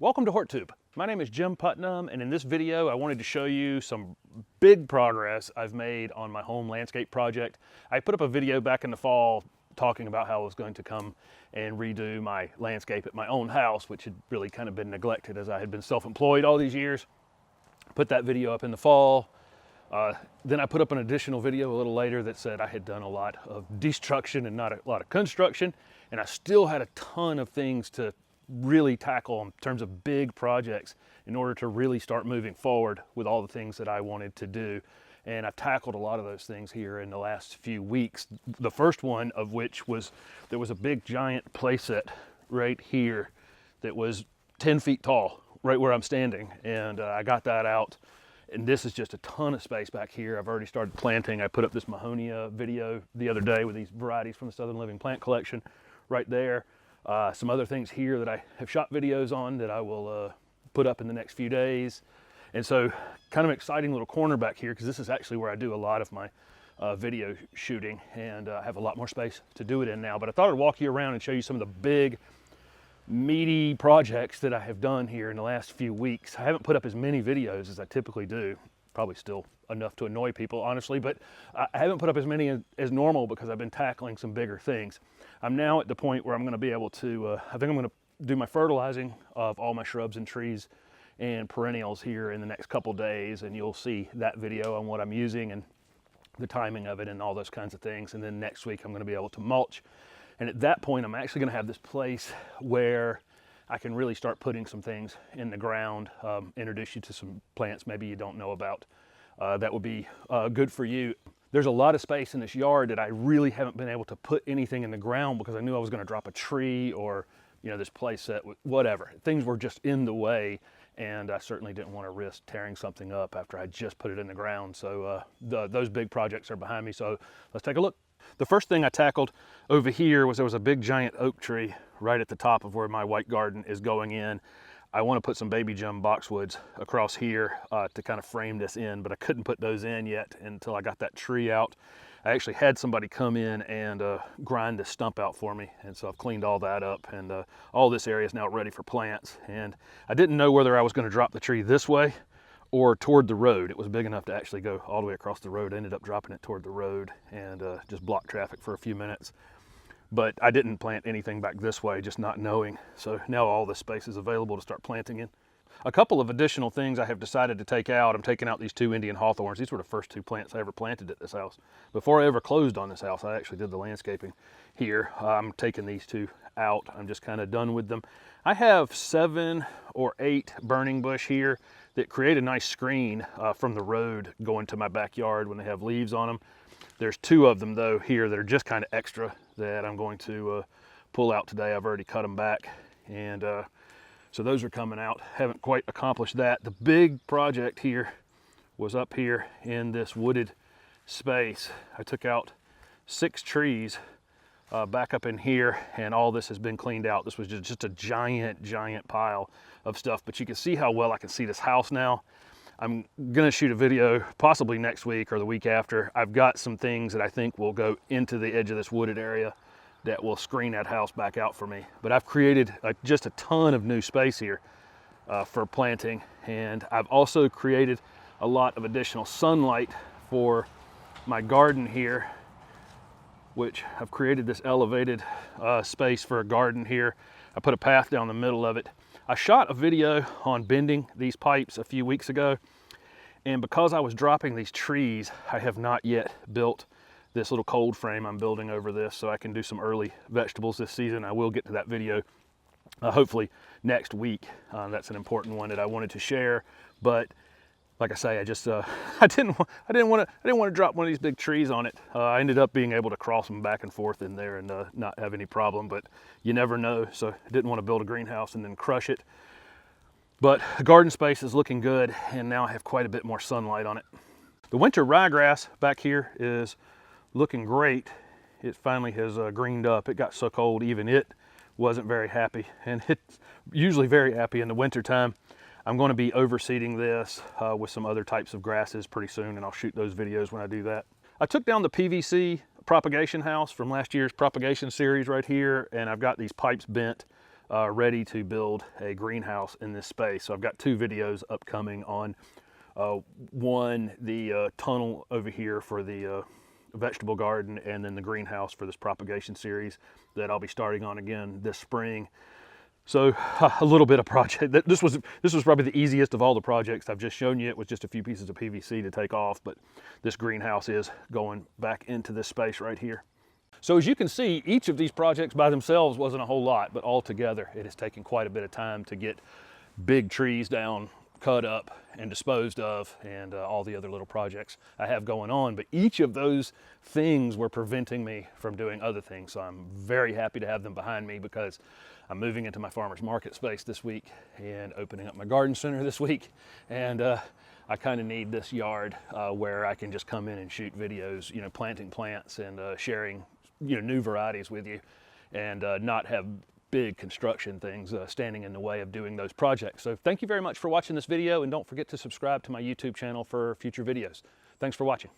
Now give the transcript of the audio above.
Welcome to HortTube. My name is Jim Putnam, and in this video I wanted to show you some big progress I've made on my home landscape project. I put up a video back in the fall talking about how I was going to come and redo my landscape at my own house, which had really kind of been neglected as I had been self-employed all these years. Put that video up in the fall. Then I put up an additional video a little later that said I had done a lot of destruction and not a lot of construction, and I still had a ton of things to really tackle in terms of big projects in order to really start moving forward with all the things that I wanted to do. And I've tackled a lot of those things here in the last few weeks. The first one of which was, there was a big giant playset right here that was 10 feet tall, right where I'm standing. And I got that out. And this is just a ton of space back here. I've already started planting. I put up this Mahonia video the other day with these varieties from the Southern Living Plant Collection right there. Some other things here that I have shot videos on that I will put up in the next few days. And so kind of an exciting little corner back here, because this is actually where I do a lot of my video shooting, and I have a lot more space to do it in now. But I thought I'd walk you around and show you some of the big meaty projects that I have done here in the last few weeks. I haven't put up as many videos as I typically do, probably still enough to annoy people, honestly, but I haven't put up as many as normal because I've been tackling some bigger things. I'm now at the point where I'm going to be able to, I think I'm going to do my fertilizing of all my shrubs and trees and perennials here in the next couple days, and you'll see that video on what I'm using and the timing of it and all those kinds of things. And then next week I'm going to be able to mulch. And at that point, I'm actually going to have this place where I can really start putting some things in the ground, introduce you to some plants maybe you don't know about. That would be good for you. There's a lot of space in this yard that I really haven't been able to put anything in the ground because I knew I was going to drop a tree or, you know, this place set, whatever. Things were just in the way, and I certainly didn't want to risk tearing something up after I just put it in the ground. So those big projects are behind me. So let's take a look. The first thing I tackled over here was there was a big giant oak tree right at the top of where my white garden is going in. I want to put some baby gem boxwoods across here to kind of frame this in, but I couldn't put those in yet until I got that tree out. I actually had somebody come in and grind this stump out for me, and so I've cleaned all that up, and all this area is now ready for plants. And I didn't know whether I was going to drop the tree this way or toward the road. It was big enough to actually go all the way across the road. I ended up dropping it toward the road and just block traffic for a few minutes. But I didn't plant anything back this way, just not knowing. So now all this space is available to start planting in. A couple of additional things I have decided to take out. I'm taking out these two Indian hawthorns. These were the first two plants I ever planted at this house. Before I ever closed on this house, I actually did the landscaping here. I'm taking these two out. I'm just kind of done with them. I have 7 or 8 burning bush here that create a nice screen from the road going to my backyard when they have leaves on them. There's 2 of them though here that are just kind of extra that I'm going to pull out today. I've already cut them back, and so those are coming out. Haven't quite accomplished that. The big project here was up here in this wooded space. I took out 6 trees back up in here, and all this has been cleaned out. This was just a giant pile of stuff, but you can see how well I can see this house now. I'm gonna shoot a video possibly next week or the week after. I've got some things that I think will go into the edge of this wooded area that will screen that house back out for me. But I've created just a ton of new space here for planting, and I've also created a lot of additional sunlight for my garden here, which I've created this elevated space for a garden here. I put a path down the middle of it. I shot a video on bending these pipes a few weeks ago, and because I was dropping these trees, I have not yet built this little cold frame I'm building over this so I can do some early vegetables this season. I will get to that video hopefully next week. That's an important one that I wanted to share, but like I say, I just I didn't want to drop one of these big trees on it. I ended up being able to cross them back and forth in there and not have any problem, but you never know. So I didn't want to build a greenhouse and then crush it. But the garden space is looking good, and now I have quite a bit more sunlight on it. The winter ryegrass back here is looking great. It finally has greened up. It got so cold, even it wasn't very happy, and it's usually very happy in the winter time. I'm going to be overseeding this with some other types of grasses pretty soon, and I'll shoot those videos when I do that. I took down the PVC Propagation House from last year's propagation series right here, and I've got these pipes bent ready to build a greenhouse in this space. So I've got 2 videos upcoming on one, the tunnel over here for the vegetable garden, and then the greenhouse for this propagation series that I'll be starting on again this spring. So a little bit of project. This was probably the easiest of all the projects I've just shown you. It was just a few pieces of PVC to take off, but this greenhouse is going back into this space right here. So as you can see, each of these projects by themselves wasn't a whole lot, but all together it has taken quite a bit of time to get big trees down, cut up and disposed of, and all the other little projects I have going on. But each of those things were preventing me from doing other things. So I'm very happy to have them behind me, because I'm moving into my farmer's market space this week and opening up my garden center this week. And I kind of need this yard where I can just come in and shoot videos, planting plants and sharing, new varieties with you, and not have big construction things standing in the way of doing those projects. So thank you very much for watching this video, and don't forget to subscribe to my YouTube channel for future videos. Thanks for watching.